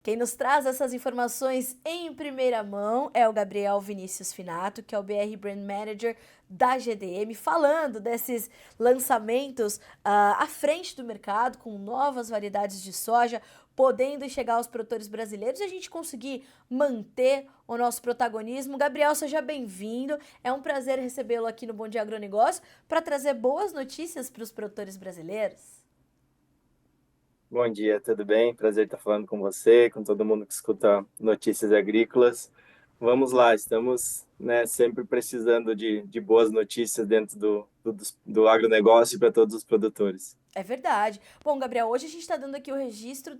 Quem nos traz essas informações em primeira mão é o Gabriel Vinícius Finato, que é o BR Brand Manager da GDM, falando desses lançamentos à frente do mercado, com novas variedades de soja, podendo chegar aos produtores brasileiros e a gente conseguir manter o nosso protagonismo. Gabriel, seja bem-vindo. É um prazer recebê-lo aqui no Bom Dia Agronegócio para trazer boas notícias para os produtores brasileiros. Bom dia, tudo bem? Prazer estar falando com você, com todo mundo que escuta notícias agrícolas. Vamos lá, estamos, né, sempre precisando de boas notícias dentro do agronegócio para todos os produtores. É verdade. Bom, Gabriel, hoje a gente está dando aqui o registro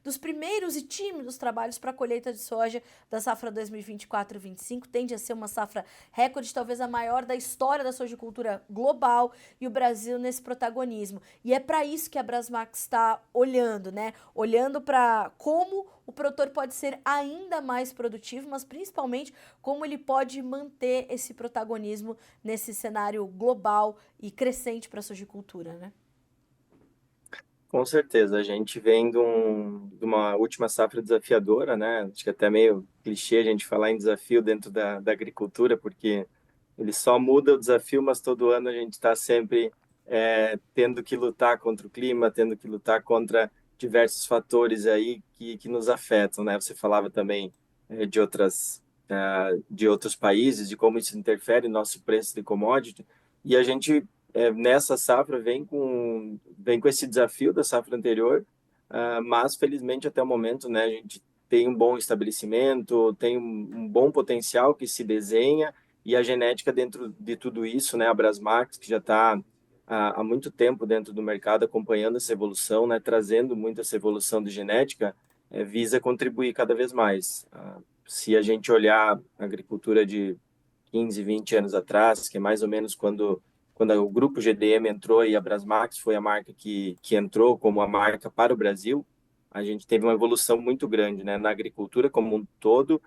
dos primeiros e tímidos trabalhos para a colheita de soja da safra 2024-25. Tende a ser uma safra recorde, talvez a maior da história da sojicultura global e o Brasil nesse protagonismo. E é para isso que a Brasmax está olhando, né? Olhando para como o produtor pode ser ainda mais produtivo, mas principalmente como ele pode manter esse protagonismo nesse cenário global e crescente para a sojicultura, né? Com certeza, a gente vem de uma última safra desafiadora, né? Acho que até meio clichê a gente falar em desafio dentro da agricultura, porque ele só muda o desafio, mas todo ano a gente está sempre tendo que lutar contra o clima, tendo que lutar contra diversos fatores aí que nos afetam, né? Você falava também de outros países, de como isso interfere no nosso preço de commodity, e a gente nessa safra vem com esse desafio da safra anterior, mas felizmente até o momento, né, a gente tem um bom estabelecimento, tem um bom potencial que se desenha, e a genética dentro de tudo isso, né, a Brasmax, que já está há muito tempo dentro do mercado acompanhando essa evolução, né, trazendo muito essa evolução de genética, visa contribuir cada vez mais. Se a gente olhar a agricultura de 15, 20 anos atrás, que é mais ou menos quando o grupo GDM entrou e a Brasmax foi a marca que entrou como a marca para o Brasil, a gente teve uma evolução muito grande, né, na agricultura como um todo,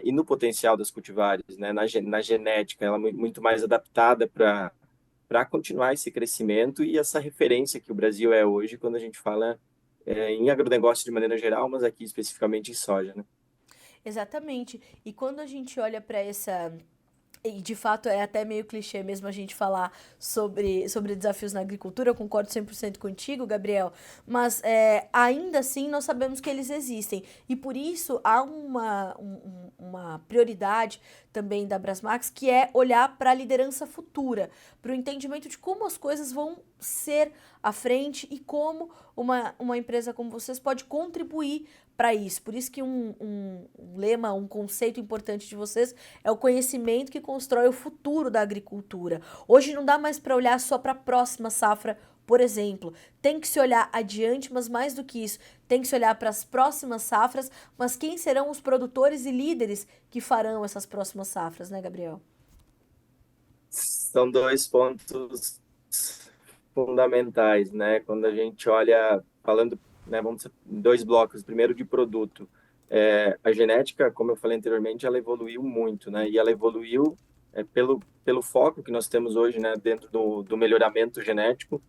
e no potencial das cultivares, né, na genética, ela é muito mais adaptada para continuar esse crescimento e essa referência que o Brasil é hoje quando a gente fala em agronegócio de maneira geral, mas aqui especificamente em soja, né? Exatamente. E quando a gente olha para essa. E de fato é até meio clichê mesmo a gente falar sobre desafios na agricultura, eu concordo 100% contigo, Gabriel, mas ainda assim nós sabemos que eles existem. E por isso há uma prioridade também da Brasmax, que é olhar para a liderança futura, para o entendimento de como as coisas vão ser à frente e como uma empresa como vocês pode contribuir para isso. Por isso que um lema, um conceito importante de vocês é o conhecimento que constrói o futuro da agricultura. Hoje não dá mais para olhar só para a próxima safra, por exemplo. Tem que se olhar adiante, mas mais do que isso, tem que se olhar para as próximas safras, mas quem serão os produtores e líderes que farão essas próximas safras, né, Gabriel? São dois pontos fundamentais, né? Quando a gente olha, falando, né, vamos em dois blocos. Primeiro de produto. A genética, como eu falei anteriormente, ela evoluiu muito, né? E ela evoluiu pelo foco que nós temos hoje, né, dentro do melhoramento genético,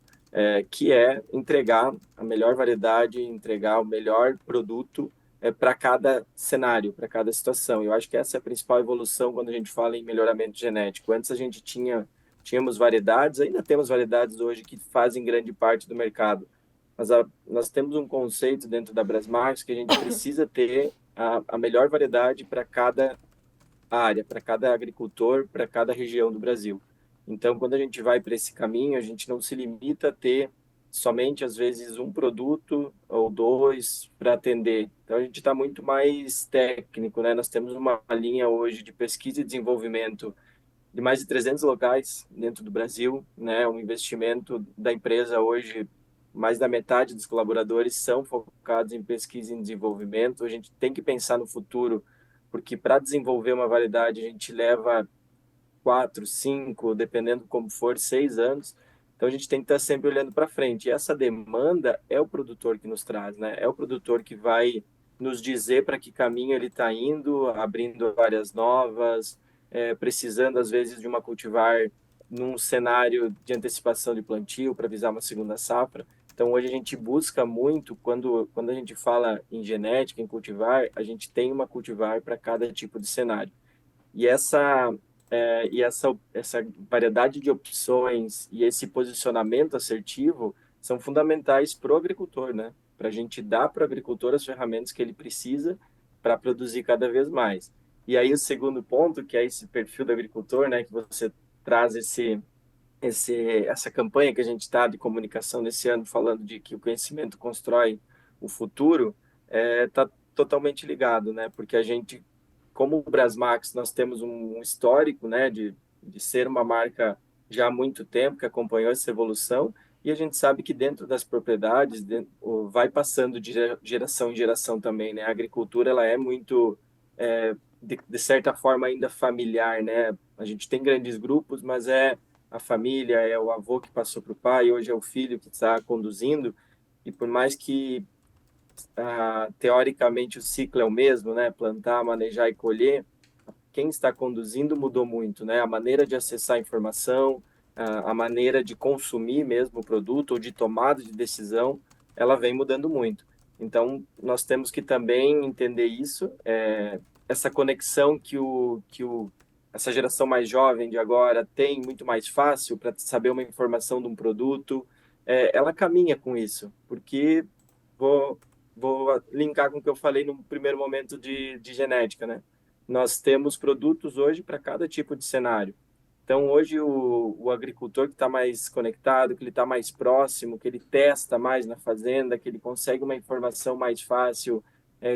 que é entregar a melhor variedade, entregar o melhor produto para cada cenário, para cada situação. Eu acho que essa é a principal evolução quando a gente fala em melhoramento genético. Antes a gente tínhamos variedades, ainda temos variedades hoje que fazem grande parte do mercado, mas nós temos um conceito dentro da Brasmarks que a gente precisa ter a melhor variedade para cada área, para cada agricultor, para cada região do Brasil. Então, quando a gente vai para esse caminho, a gente não se limita a ter somente, às vezes, um produto ou dois para atender. Então, a gente está muito mais técnico, né? Nós temos uma linha hoje de pesquisa e desenvolvimento de mais de 300 locais dentro do Brasil, né? Um investimento da empresa hoje, mais da metade dos colaboradores são focados em pesquisa e desenvolvimento. A gente tem que pensar no futuro, porque para desenvolver uma variedade a gente leva 4, 5, dependendo como for, 6 anos. Então a gente tem que estar sempre olhando para frente. E essa demanda é o produtor que nos traz, né? É o produtor que vai nos dizer para que caminho ele está indo, abrindo várias novas, precisando às vezes de uma cultivar num cenário de antecipação de plantio para visar uma segunda safra. Então, hoje a gente busca muito, quando a gente fala em genética, em cultivar, a gente tem uma cultivar para cada tipo de cenário. E essa variedade de opções e esse posicionamento assertivo são fundamentais para o agricultor, né? Para a gente dar para o agricultor as ferramentas que ele precisa para produzir cada vez mais. E aí o segundo ponto, que é esse perfil do agricultor, né? Que você traz essa campanha que a gente está de comunicação nesse ano, falando de que o conhecimento constrói o futuro, está totalmente ligado, né? Porque a gente, como o Brasmax, nós temos um histórico, né, de ser uma marca já há muito tempo, que acompanhou essa evolução, e a gente sabe que dentro das propriedades vai passando de geração em geração também, né? A agricultura, ela é muito, de certa forma, ainda familiar, né? A gente tem grandes grupos, mas é a família, é o avô que passou para o pai, hoje é o filho que está conduzindo, e por mais que teoricamente o ciclo é o mesmo, né? Plantar, manejar e colher, quem está conduzindo mudou muito, né? A maneira de acessar a informação, a maneira de consumir mesmo o produto ou de tomada de decisão, ela vem mudando muito. Então, nós temos que também entender isso, essa conexão essa geração mais jovem de agora tem muito mais fácil para saber uma informação de um produto, ela caminha com isso, porque vou, vou linkar com o que eu falei no primeiro momento de genética, né? Nós temos produtos hoje para cada tipo de cenário. Então, hoje, o agricultor que está mais conectado, que ele está mais próximo, que ele testa mais na fazenda, que ele consegue uma informação mais fácil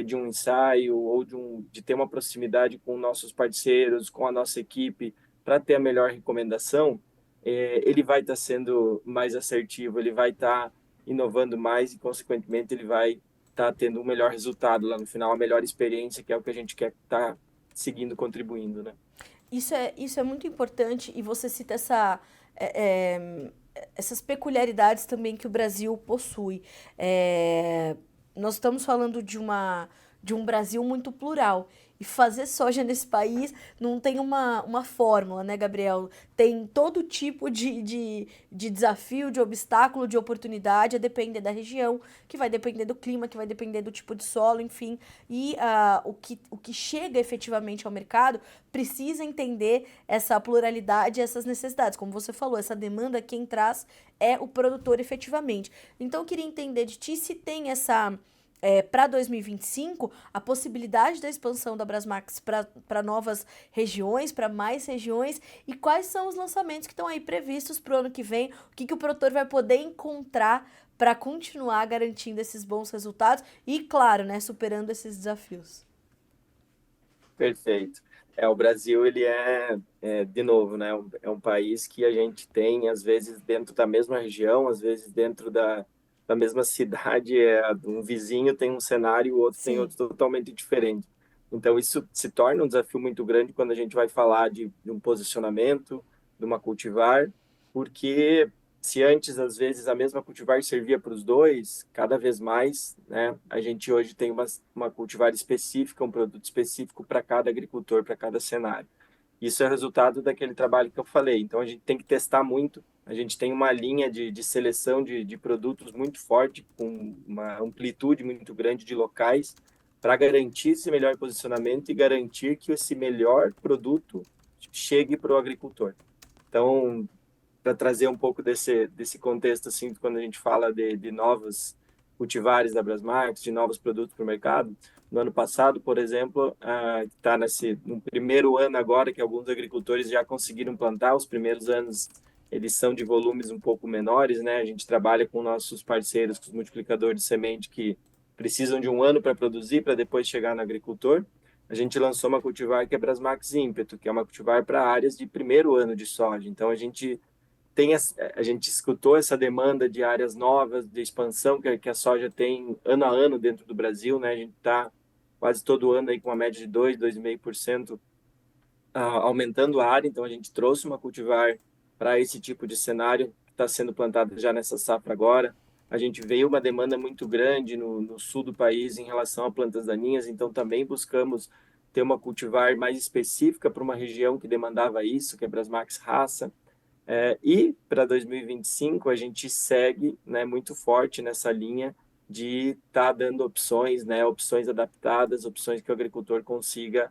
de um ensaio ou de ter uma proximidade com nossos parceiros, com a nossa equipe, para ter a melhor recomendação, ele vai estar sendo mais assertivo, ele vai estar inovando mais e, consequentemente, ele vai estar tendo um melhor resultado lá no final, a melhor experiência, que é o que a gente quer estar seguindo, contribuindo, né? Isso é muito importante e você cita essas peculiaridades também que o Brasil possui. É, nós estamos falando de um Brasil muito plural. E fazer soja nesse país não tem uma fórmula, né, Gabriel? Tem todo tipo de desafio, de obstáculo, de oportunidade, a depender da região, que vai depender do clima, que vai depender do tipo de solo, enfim. E o que chega efetivamente ao mercado precisa entender essa pluralidade, essas necessidades. Como você falou, essa demanda quem traz é o produtor efetivamente. Então, eu queria entender de ti se tem para 2025, a possibilidade da expansão da Brasmax para novas regiões, para mais regiões, e quais são os lançamentos que estão aí previstos para o ano que vem, o que o produtor vai poder encontrar para continuar garantindo esses bons resultados e, claro, né, superando esses desafios. Perfeito. O Brasil, ele de novo, né, é um país que a gente tem, às vezes, dentro da mesma região, às vezes dentro da mesma cidade, um vizinho tem um cenário, o outro tem Sim. outro totalmente diferente. Então, isso se torna um desafio muito grande quando a gente vai falar de um posicionamento, de uma cultivar, porque se antes, às vezes, a mesma cultivar servia para os dois, cada vez mais, né, a gente hoje tem uma cultivar específica, um produto específico para cada agricultor, para cada cenário. Isso é resultado daquele trabalho que eu falei. Então, a gente tem que testar muito. A gente tem uma linha de seleção de produtos muito forte, com uma amplitude muito grande de locais, para garantir esse melhor posicionamento e garantir que esse melhor produto chegue para o agricultor. Então, para trazer um pouco desse contexto, assim, quando a gente fala de novos cultivares da Brasmax, de novos produtos para o mercado. No ano passado, por exemplo, está no primeiro ano agora que alguns agricultores já conseguiram plantar. Os primeiros anos eles são de volumes um pouco menores, né? A gente trabalha com nossos parceiros, com os multiplicadores de semente que precisam de um ano para produzir, para depois chegar no agricultor. A gente lançou uma cultivar que é Brasmax Ímpeto, que é uma cultivar para áreas de primeiro ano de soja. Então, a gente escutou essa demanda de áreas novas, de expansão que a soja tem ano a ano dentro do Brasil, né? A gente está quase todo ano aí com uma média de 2,5% aumentando a área, então a gente trouxe uma cultivar para esse tipo de cenário que está sendo plantado já nessa safra agora. A gente veio uma demanda muito grande no sul do país em relação a plantas daninhas, então também buscamos ter uma cultivar mais específica para uma região que demandava isso, que é Brasmax raça. E para 2025 a gente segue, né, muito forte nessa linha de estar dando opções, né, opções adaptadas, opções que o agricultor consiga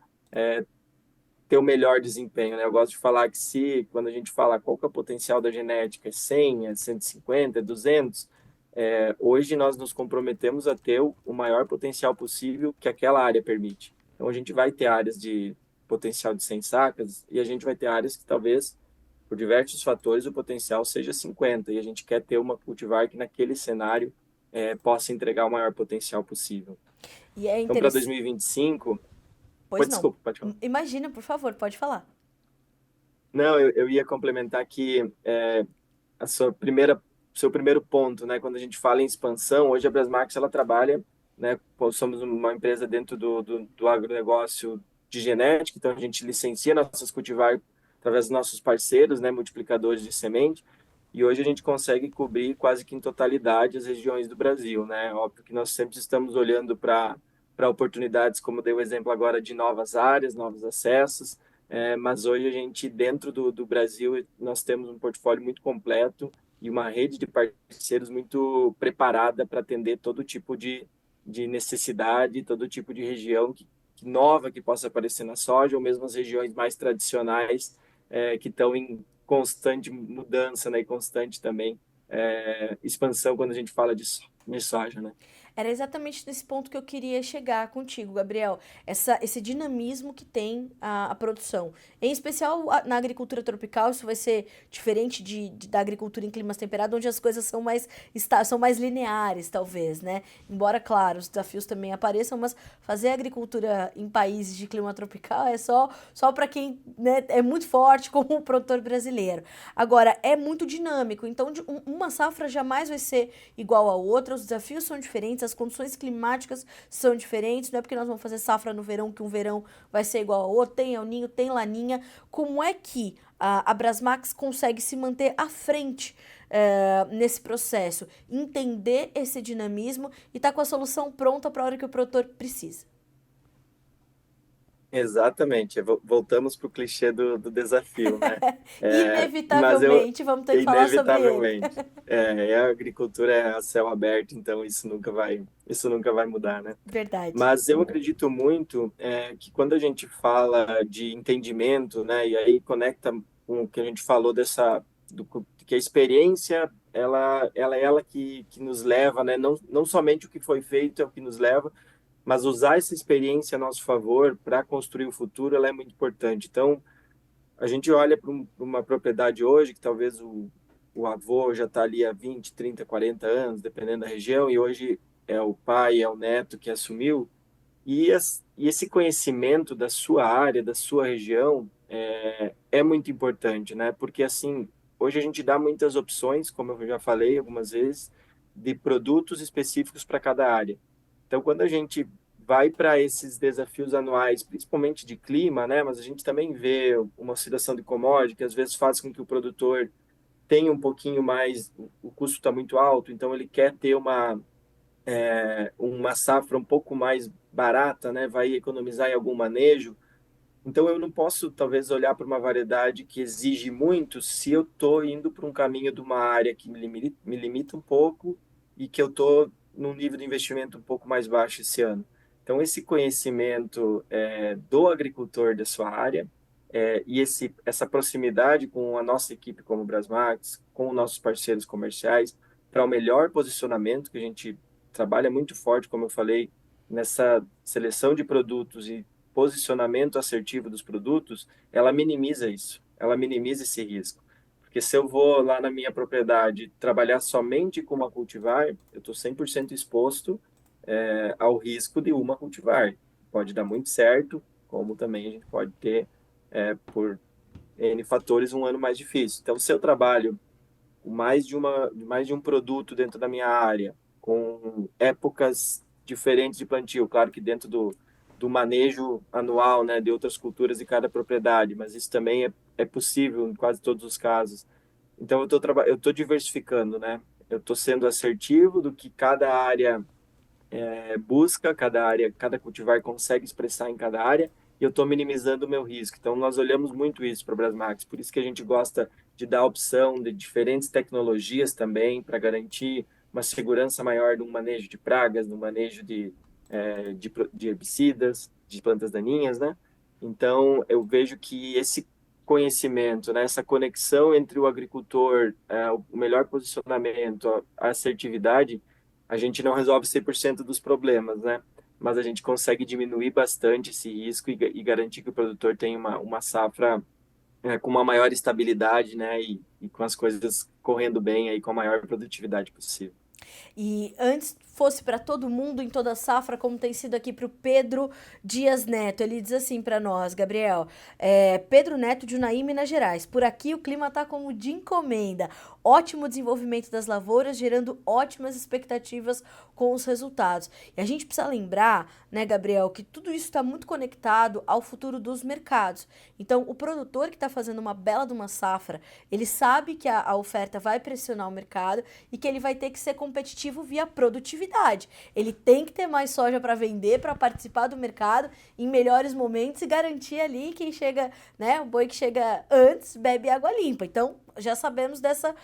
ter o melhor desempenho, né? Eu gosto de falar que se, quando a gente fala qual que é o potencial da genética, é 100, é 150, é 200, hoje nós nos comprometemos a ter o maior potencial possível que aquela área permite. Então a gente vai ter áreas de potencial de 100 sacas e a gente vai ter áreas que talvez, por diversos fatores, o potencial seja 50 e a gente quer ter uma cultivar que naquele cenário possa entregar o maior potencial possível. E é Então para interessante. 2025, Pois pode, não. desculpa, pode falar. Imagina, por favor, pode falar. Não, eu ia complementar que a sua primeira, seu primeiro ponto, né? Quando a gente fala em expansão, hoje a Brasmax ela trabalha, né? Somos uma empresa dentro do agronegócio de genética, então a gente licencia nossas cultivar através dos nossos parceiros, né? Multiplicadores de semente. E hoje a gente consegue cobrir quase que em totalidade as regiões do Brasil, né? Óbvio que nós sempre estamos olhando para oportunidades, como dei o exemplo agora, de novas áreas, novos acessos, mas hoje a gente, dentro do Brasil, nós temos um portfólio muito completo e uma rede de parceiros muito preparada para atender todo tipo de necessidade, todo tipo de região que nova que possa aparecer na soja, ou mesmo as regiões mais tradicionais que estão em constante mudança, né, e constante também expansão quando a gente fala de soja, né? Era exatamente nesse ponto que eu queria chegar contigo, Gabriel. Esse dinamismo que tem a produção. Em especial na agricultura tropical, isso vai ser diferente da agricultura em climas temperados, onde as coisas são mais lineares, talvez, né? Embora, claro, os desafios também apareçam, mas fazer agricultura em países de clima tropical é só para quem, né, é muito forte, como o produtor brasileiro. Agora, é muito dinâmico, então uma safra jamais vai ser igual a outra, os desafios são diferentes, as condições climáticas são diferentes, não é porque nós vamos fazer safra no verão que um verão vai ser igual ao outro, tem El Ninho, tem Laninha. Como é que a Brasmax consegue se manter à frente nesse processo, entender esse dinamismo e estar com a solução pronta para a hora que o produtor precisa? Exatamente. Voltamos para o clichê do desafio, né? Mas eu, Inevitavelmente, vamos ter que falar sobre ele. inevitavelmente, a agricultura é a céu aberto, então isso nunca vai mudar, né? Verdade. Mas eu acredito muito que quando a gente fala de entendimento, né, e aí conecta com o que a gente falou que a experiência ela que nos leva, né, não somente o que foi feito é o que nos leva, mas usar essa experiência a nosso favor para construir o futuro, ela é muito importante. Então, a gente olha para uma propriedade hoje que talvez o avô já está ali há 20, 30, 40 anos, dependendo da região, e hoje é o pai, é o neto que assumiu, e esse conhecimento da sua área, da sua região, é muito importante, né? Porque, assim, hoje a gente dá muitas opções, como eu já falei algumas vezes, de produtos específicos para cada área. Então, quando a gente vai para esses desafios anuais, principalmente de clima, né? Mas a gente também vê uma oscilação de commodity que às vezes faz com que o produtor tenha um pouquinho mais, o custo está muito alto, então ele quer ter uma safra um pouco mais barata, né? Vai economizar em algum manejo. Então eu não posso talvez olhar para uma variedade que exige muito se eu estou indo para um caminho de uma área que me limita um pouco e que eu estou num nível de investimento um pouco mais baixo esse ano. Então esse conhecimento do agricultor da sua área e essa proximidade com a nossa equipe como Brasmax, com nossos parceiros comerciais, para o melhor posicionamento que a gente trabalha muito forte, como eu falei, nessa seleção de produtos e posicionamento assertivo dos produtos, ela minimiza isso, ela minimiza esse risco. Porque se eu vou lá na minha propriedade trabalhar somente com uma cultivar, eu estou 100% exposto ao risco de uma cultivar. Pode dar muito certo, como também a gente pode ter, por N fatores, um ano mais difícil. Então, se eu trabalho com mais de um produto dentro da minha área, com épocas diferentes de plantio, claro que dentro do manejo anual, né, de outras culturas de cada propriedade, mas isso também é possível em quase todos os casos. Então eu estou diversificando, né? Eu estou sendo assertivo do que cada área busca, cada cultivar consegue expressar em cada área, e eu estou minimizando o meu risco. Então nós olhamos muito isso para o Brasmax, por isso que a gente gosta de dar opção de diferentes tecnologias também para garantir uma segurança maior no manejo de pragas, no manejo de herbicidas, de plantas daninhas, né? Então, eu vejo que esse conhecimento, né, essa conexão entre o agricultor, o melhor posicionamento, a assertividade, a gente não resolve 100% dos problemas, né? Mas a gente consegue diminuir bastante esse risco e garantir que o produtor tenha uma safra com uma maior estabilidade, né? E com as coisas correndo bem aí com a maior produtividade possível. E antes fosse para todo mundo em toda a safra, como tem sido aqui para o Pedro Dias Neto. Ele diz assim para nós, Gabriel, Pedro Neto de Unaí, Minas Gerais. Por aqui o clima tá como de encomenda. Ótimo desenvolvimento das lavouras, gerando ótimas expectativas com os resultados. E a gente precisa lembrar, né, Gabriel, que tudo isso está muito conectado ao futuro dos mercados. Então, o produtor que está fazendo uma bela de uma safra, ele sabe que a oferta vai pressionar o mercado e que ele vai ter que ser competitivo via produtividade. Ele tem que ter mais soja para vender, para participar do mercado em melhores momentos e garantir ali quem chega, né, o boi que chega antes bebe água limpa. Então, já sabemos dessa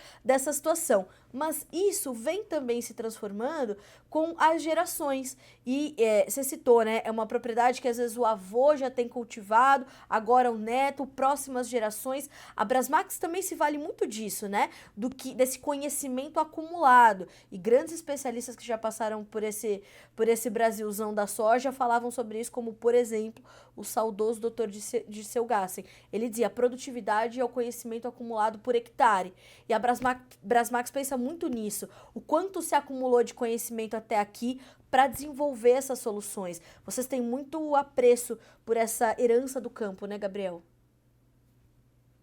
situação. Mas isso vem também se transformando com as gerações. E você citou, né? É uma propriedade que às vezes o avô já tem cultivado, agora o neto, próximas gerações. A Brasmax também se vale muito disso, né? Desse conhecimento acumulado. E grandes especialistas que já passaram por esse Brasilzão da soja falavam sobre isso, como, por exemplo, o saudoso Dr. Dirceu Gassen. Ele dizia: a produtividade é o conhecimento acumulado por hectare. E a Brasmax pensa muito nisso. O quanto se acumulou de conhecimento até aqui para desenvolver essas soluções. Vocês têm muito apreço por essa herança do campo, né, Gabriel?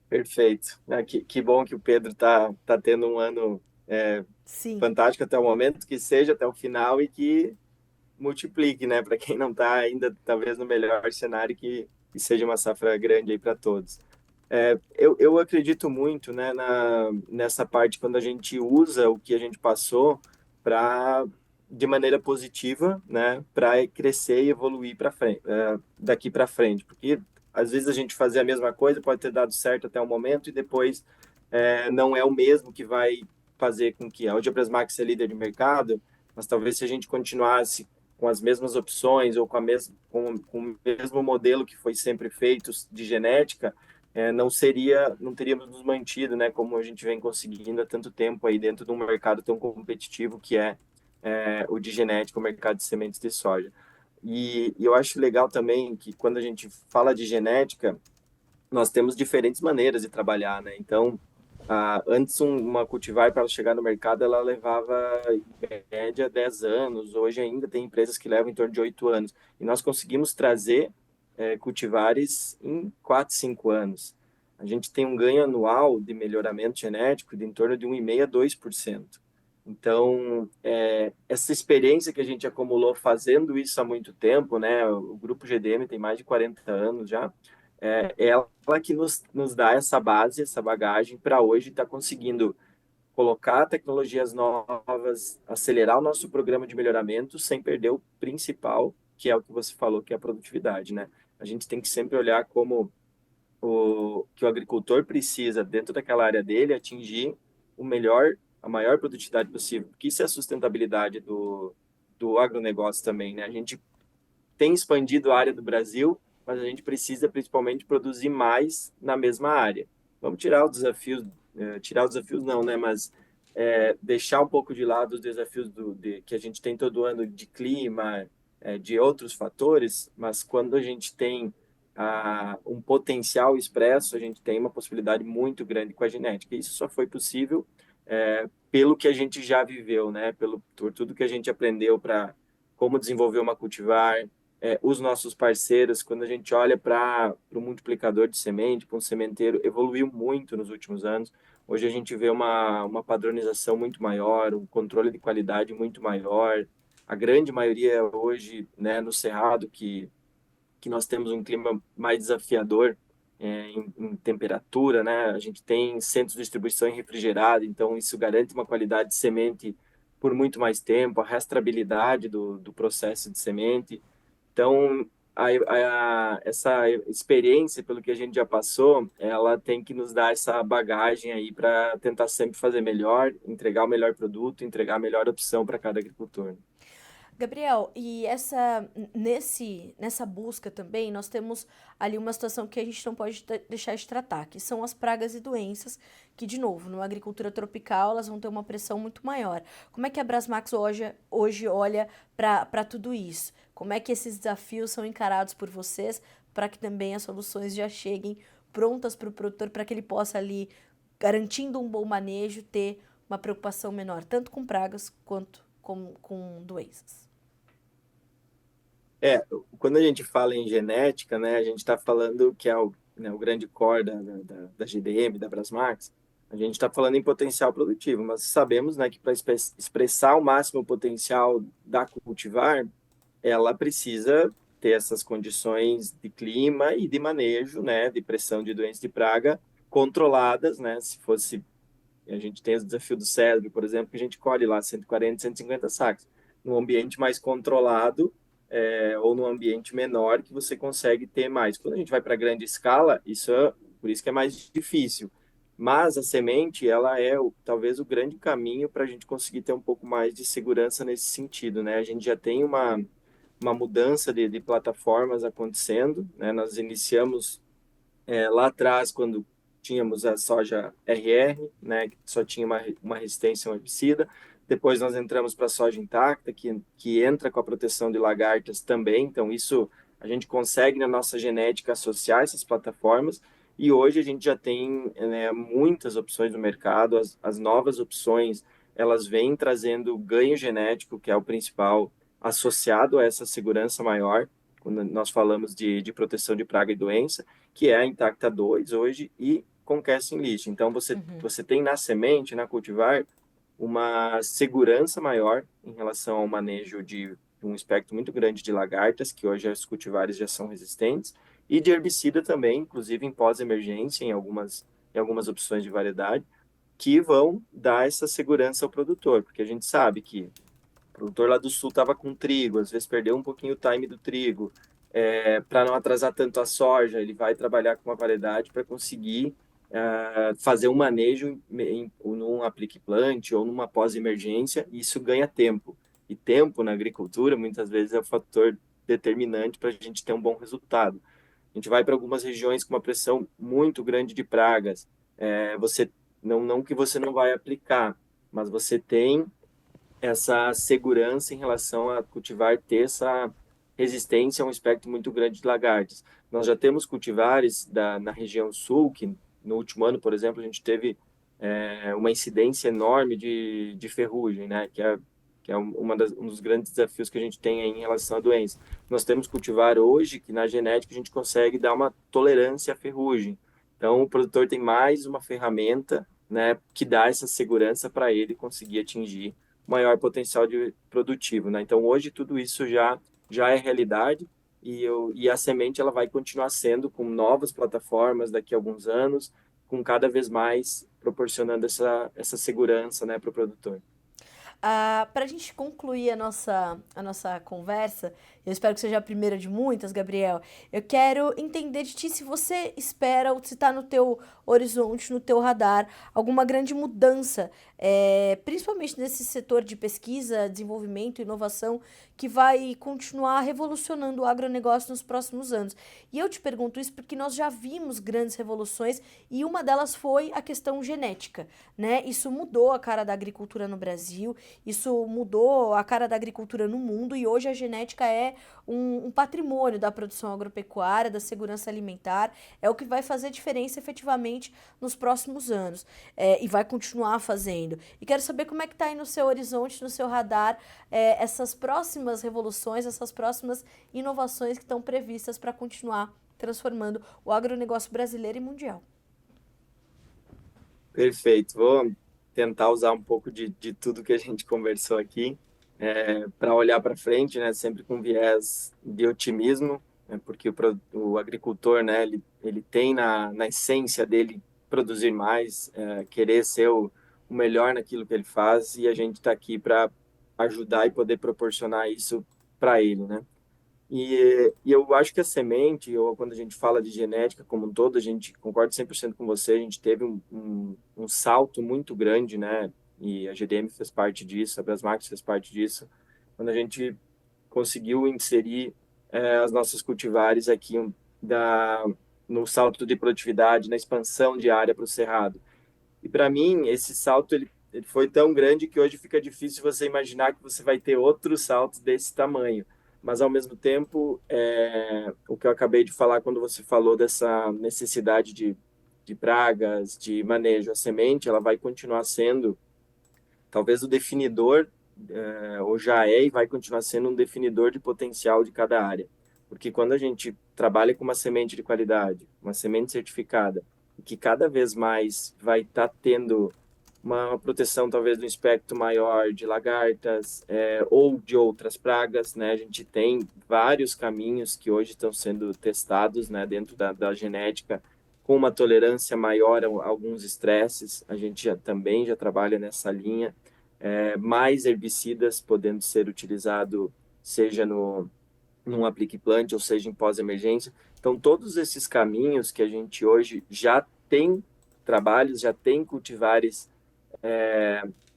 Perfeito. Que bom que o Pedro tá tendo um ano Sim. fantástico até o momento, que seja até o final e que multiplique, né? Para quem não está ainda, talvez no melhor cenário, que seja uma safra grande aí para todos. Eu acredito muito, né, nessa parte quando a gente usa o que a gente passou para de maneira positiva, né, para crescer e evoluir para frente, daqui para frente, porque às vezes a gente fazer a mesma coisa pode ter dado certo até o momento e depois não é o mesmo que vai fazer com que hoje a Brasmax é líder de mercado, mas talvez se a gente continuasse com as mesmas opções ou com o mesmo modelo que foi sempre feito de genética, não teríamos nos mantido, né, como a gente vem conseguindo há tanto tempo aí dentro de um mercado tão competitivo que é o de genética, o mercado de sementes de soja. E eu acho legal também que quando a gente fala de genética, nós temos diferentes maneiras de trabalhar, né? Então, antes uma cultivar para ela chegar no mercado, ela levava em média 10 anos. Hoje ainda tem empresas que levam em torno de 8 anos. E nós conseguimos trazer cultivares em 4, 5 anos. A gente tem um ganho anual de melhoramento genético de em torno de 1,5% a 2%. Então, essa experiência que a gente acumulou fazendo isso há muito tempo, né? O Grupo GDM tem mais de 40 anos já, ela que nos dá essa base, essa bagagem para hoje estar conseguindo colocar tecnologias novas, acelerar o nosso programa de melhoramento sem perder o principal, que é o que você falou, que é a produtividade, né? A gente tem que sempre olhar como que o agricultor precisa, dentro daquela área dele, atingir a maior produtividade possível, porque isso é a sustentabilidade do agronegócio também, né? A gente tem expandido a área do Brasil, mas a gente precisa principalmente produzir mais na mesma área. Vamos tirar os desafios não, né? Mas deixar um pouco de lado os desafios que a gente tem todo ano de clima, de outros fatores, mas quando a gente tem um potencial expresso, a gente tem uma possibilidade muito grande com a genética. Isso só foi possível pelo que a gente já viveu, né? Por tudo que a gente aprendeu para como desenvolver uma cultivar, os nossos parceiros, quando a gente olha para o multiplicador de semente, para um sementeiro, evoluiu muito nos últimos anos. Hoje a gente vê uma padronização muito maior, um controle de qualidade muito maior. A grande maioria hoje, né, no Cerrado, que nós temos um clima mais desafiador em temperatura, né? A gente tem centros de distribuição refrigerada, então isso garante uma qualidade de semente por muito mais tempo, a rastreabilidade do processo de semente. Então, essa experiência, pelo que a gente já passou, ela tem que nos dar essa bagagem aí para tentar sempre fazer melhor, entregar o melhor produto, entregar a melhor opção para cada agricultor. Gabriel, e nessa busca também, nós temos ali uma situação que a gente não pode deixar de tratar, que são as pragas e doenças, que, de novo, numa agricultura tropical, elas vão ter uma pressão muito maior. Como é que a Brasmax hoje olha para tudo isso? Como é que esses desafios são encarados por vocês para que também as soluções já cheguem prontas para o produtor, para que ele possa ali, garantindo um bom manejo, ter uma preocupação menor, tanto com pragas quanto com doenças? Quando a gente fala em genética, né, a gente está falando que é o grande core da GDM, da Brasmax, a gente está falando em potencial produtivo, mas sabemos, né, que para expressar o máximo potencial da cultivar, ela precisa ter essas condições de clima e de manejo, né, de pressão de doenças de praga controladas, né, se fosse, a gente tem o desafio do cedro, por exemplo, que a gente colhe lá 140, 150 sacos, num ambiente mais controlado, ou num ambiente menor que você consegue ter mais. Quando a gente vai para grande escala, por isso que é mais difícil. Mas a semente, ela é talvez o grande caminho para a gente conseguir ter um pouco mais de segurança nesse sentido, né? A gente já tem uma mudança de plataformas acontecendo, né? Nós iniciamos lá atrás, quando tínhamos a soja RR, né, que só tinha uma resistência a um herbicida. Depois nós entramos para a soja intacta, que entra com a proteção de lagartas também. Então, isso a gente consegue na nossa genética associar essas plataformas. E hoje a gente já tem, né, muitas opções no mercado. As novas opções, elas vêm trazendo ganho genético, que é o principal, associado a essa segurança maior, quando nós falamos de proteção de praga e doença, que é a Intacta 2 hoje e com casting list. Então, você tem na semente, na cultivar, uma segurança maior em relação ao manejo de um espectro muito grande de lagartas, que hoje os cultivares já são resistentes, e de herbicida também, inclusive em pós-emergência, em algumas opções de variedade, que vão dar essa segurança ao produtor, porque a gente sabe que o produtor lá do sul estava com trigo, às vezes perdeu um pouquinho o time do trigo. Para não atrasar tanto a soja, ele vai trabalhar com uma variedade para conseguir fazer um manejo num aplique plant ou numa pós-emergência, e isso ganha tempo. E tempo na agricultura, muitas vezes, é o fator determinante para a gente ter um bom resultado. A gente vai para algumas regiões com uma pressão muito grande de pragas. Você não que você não vai aplicar, mas você tem essa segurança em relação a cultivar ter essa resistência a um espectro muito grande de lagartas. Nós já temos cultivares na região sul, que no último ano, por exemplo, a gente teve uma incidência enorme de ferrugem, né? Que é um dos grandes desafios que a gente tem aí em relação à doença. Nós temos cultivar hoje que na genética a gente consegue dar uma tolerância à ferrugem. Então, o produtor tem mais uma ferramenta, né, que dá essa segurança para ele conseguir atingir maior potencial produtivo, né? Então, hoje tudo isso já é realidade e a semente ela vai continuar sendo com novas plataformas daqui a alguns anos, com cada vez mais proporcionando essa segurança, né, para o produtor. Para a gente concluir a nossa conversa, eu espero que seja a primeira de muitas, Gabriel. Eu quero entender de ti se você espera ou se está no teu horizonte, no teu radar, alguma grande mudança, principalmente nesse setor de pesquisa, desenvolvimento e inovação, que vai continuar revolucionando o agronegócio nos próximos anos. E eu te pergunto isso porque nós já vimos grandes revoluções e uma delas foi a questão genética, né? Isso mudou a cara da agricultura no Brasil. Isso mudou a cara da agricultura no mundo e hoje a genética é um patrimônio da produção agropecuária, da segurança alimentar, é o que vai fazer diferença efetivamente nos próximos anos e vai continuar fazendo. E quero saber como é que está aí no seu horizonte, no seu radar, essas próximas revoluções, essas próximas inovações que estão previstas para continuar transformando o agronegócio brasileiro e mundial. Perfeito. Vou tentar usar um pouco de tudo que a gente conversou aqui para olhar para frente, né? Sempre com viés de otimismo, né? Porque o agricultor, né? Ele tem na essência dele produzir mais, querer ser o melhor naquilo que ele faz, e a gente está aqui para ajudar e poder proporcionar isso para ele, né? E eu acho que a semente, ou quando a gente fala de genética como um todo, a gente concorda 100% com você, a gente teve um salto muito grande, né? E a GDM fez parte disso, a Brasmax fez parte disso, quando a gente conseguiu inserir as nossas cultivares aqui da, no salto de produtividade, na expansão de área para o cerrado. E para mim, esse salto ele foi tão grande que hoje fica difícil você imaginar que você vai ter outros saltos desse tamanho. Mas, ao mesmo tempo, o que eu acabei de falar quando você falou dessa necessidade de pragas, de manejo, a semente, ela vai continuar sendo talvez o definidor, ou já é e vai continuar sendo um definidor de potencial de cada área. Porque quando a gente trabalha com uma semente de qualidade, uma semente certificada, que cada vez mais vai estar tendo uma proteção talvez do espectro maior de lagartas ou de outras pragas, né? A gente tem vários caminhos que hoje estão sendo testados, né, dentro da genética com uma tolerância maior a alguns estresses. A gente também já trabalha nessa linha. Mais herbicidas podendo ser utilizado, seja num aplique plant ou seja em pós-emergência. Então, todos esses caminhos que a gente hoje já tem trabalhos, já tem cultivares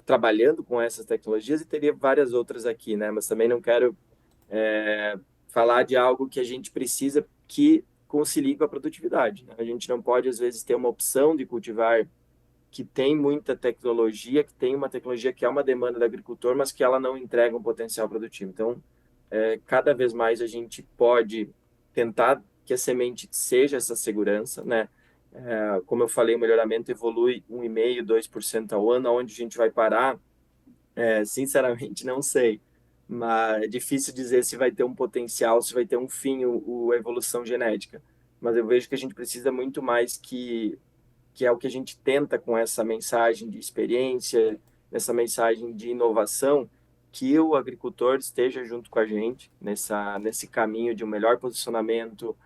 trabalhando com essas tecnologias e teria várias outras aqui, né? Mas também não quero falar de algo que a gente precisa que concilie com a produtividade, né? A gente não pode, às vezes, ter uma opção de cultivar que tem muita tecnologia, que tem uma tecnologia que é uma demanda do agricultor, mas que ela não entrega um potencial produtivo. Então, cada vez mais a gente pode tentar que a semente seja essa segurança, né? Como eu falei, o melhoramento evolui 1,5%, 2% ao ano. Aonde a gente vai parar, sinceramente, não sei. Mas é difícil dizer se vai ter um potencial, se vai ter um fim, a evolução genética. Mas eu vejo que a gente precisa muito mais que é o que a gente tenta com essa mensagem de experiência, essa mensagem de inovação, que o agricultor esteja junto com a gente nesse caminho de um melhor posicionamento,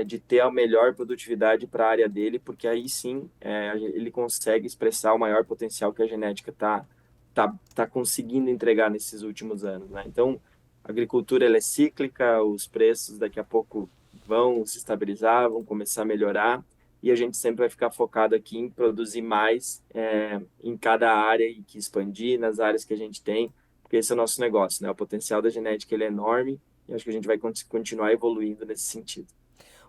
de ter a melhor produtividade para a área dele, porque aí sim ele consegue expressar o maior potencial que a genética tá conseguindo entregar nesses últimos anos, né? Então, a agricultura ela é cíclica, os preços daqui a pouco vão se estabilizar, vão começar a melhorar, e a gente sempre vai ficar focado aqui em produzir mais em cada área e que expandir nas áreas que a gente tem, porque esse é o nosso negócio, né? O potencial da genética ele é enorme e acho que a gente vai continuar evoluindo nesse sentido.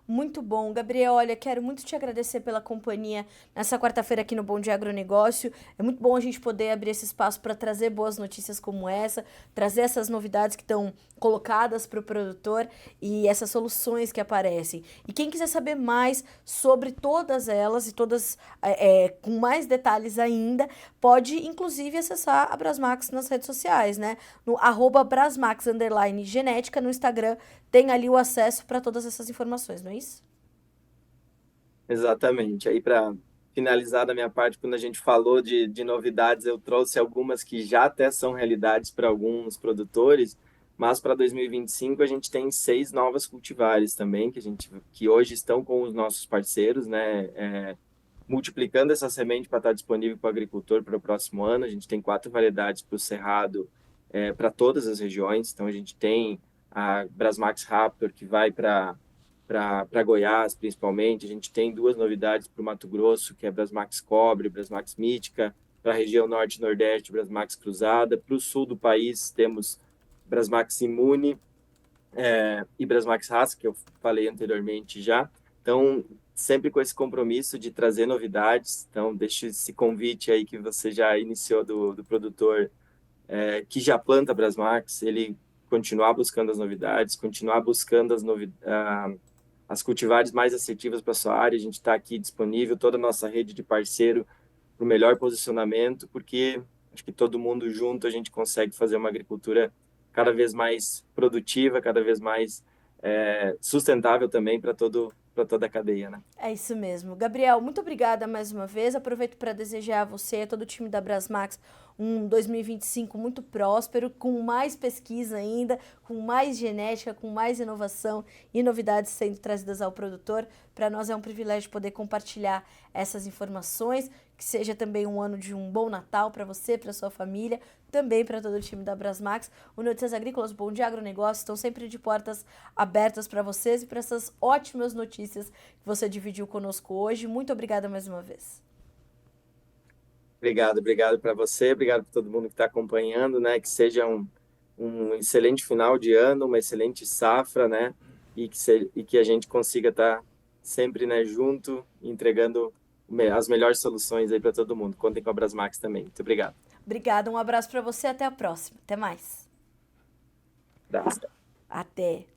Muito bom. Gabriel, olha, quero muito te agradecer pela companhia nessa quarta-feira aqui no Bom Dia Agronegócio. É muito bom a gente poder abrir esse espaço para trazer boas notícias como essa, trazer essas novidades que estão colocadas para o produtor e essas soluções que aparecem. E quem quiser saber mais sobre todas elas e todas com mais detalhes ainda, pode inclusive acessar a Brasmax nas redes sociais, né? No @brasmax_genética no Instagram tem ali o acesso para todas essas informações, não é isso? Exatamente. Aí, para finalizar da minha parte, quando a gente falou de novidades, eu trouxe algumas que já até são realidades para alguns produtores, mas para 2025 a gente tem 6 novas cultivares também, que hoje estão com os nossos parceiros, né? Multiplicando essa semente para estar disponível para o agricultor para o próximo ano. A gente tem 4 variedades para o Cerrado, para todas as regiões. Então, a gente tem a Brasmax Raptor, que vai para Goiás, principalmente. A gente tem 2 novidades para o Mato Grosso, que é Brasmax Cobre, Brasmax Mítica. Para a região norte e nordeste, Brasmax Cruzada. Para o sul do país, temos Brasmax Imune e Brasmax Raça, que eu falei anteriormente já. Então, sempre com esse compromisso de trazer novidades. Então, deixo esse convite aí que você já iniciou do produtor que já planta Brasmax, ele continuar buscando as novidades, continuar buscando as cultivares mais assertivas para a sua área. A gente está aqui disponível, toda a nossa rede de parceiro para o melhor posicionamento, porque acho que todo mundo junto a gente consegue fazer uma agricultura cada vez mais produtiva, cada vez mais sustentável também para toda a cadeia, né? É isso mesmo. Gabriel, muito obrigada mais uma vez. Aproveito para desejar a você e a todo o time da Brasmax um 2025 muito próspero, com mais pesquisa ainda, com mais genética, com mais inovação e novidades sendo trazidas ao produtor. Para nós é um privilégio poder compartilhar essas informações, que seja também um ano de um bom Natal para você, para sua família, também para todo o time da Brasmax. O Notícias Agrícolas, Bom Dia Agronegócio, estão sempre de portas abertas para vocês e para essas ótimas notícias que você dividiu conosco hoje. Muito obrigada mais uma vez. Obrigado para você, obrigado para todo mundo que está acompanhando, né? Que seja um excelente final de ano, uma excelente safra, né? E que a gente consiga estar sempre, né, junto, entregando as melhores soluções aí para todo mundo. Contem com a Brasmax também. Muito obrigado. Obrigada, um abraço para você, até a próxima. Até mais. Abraço. Até.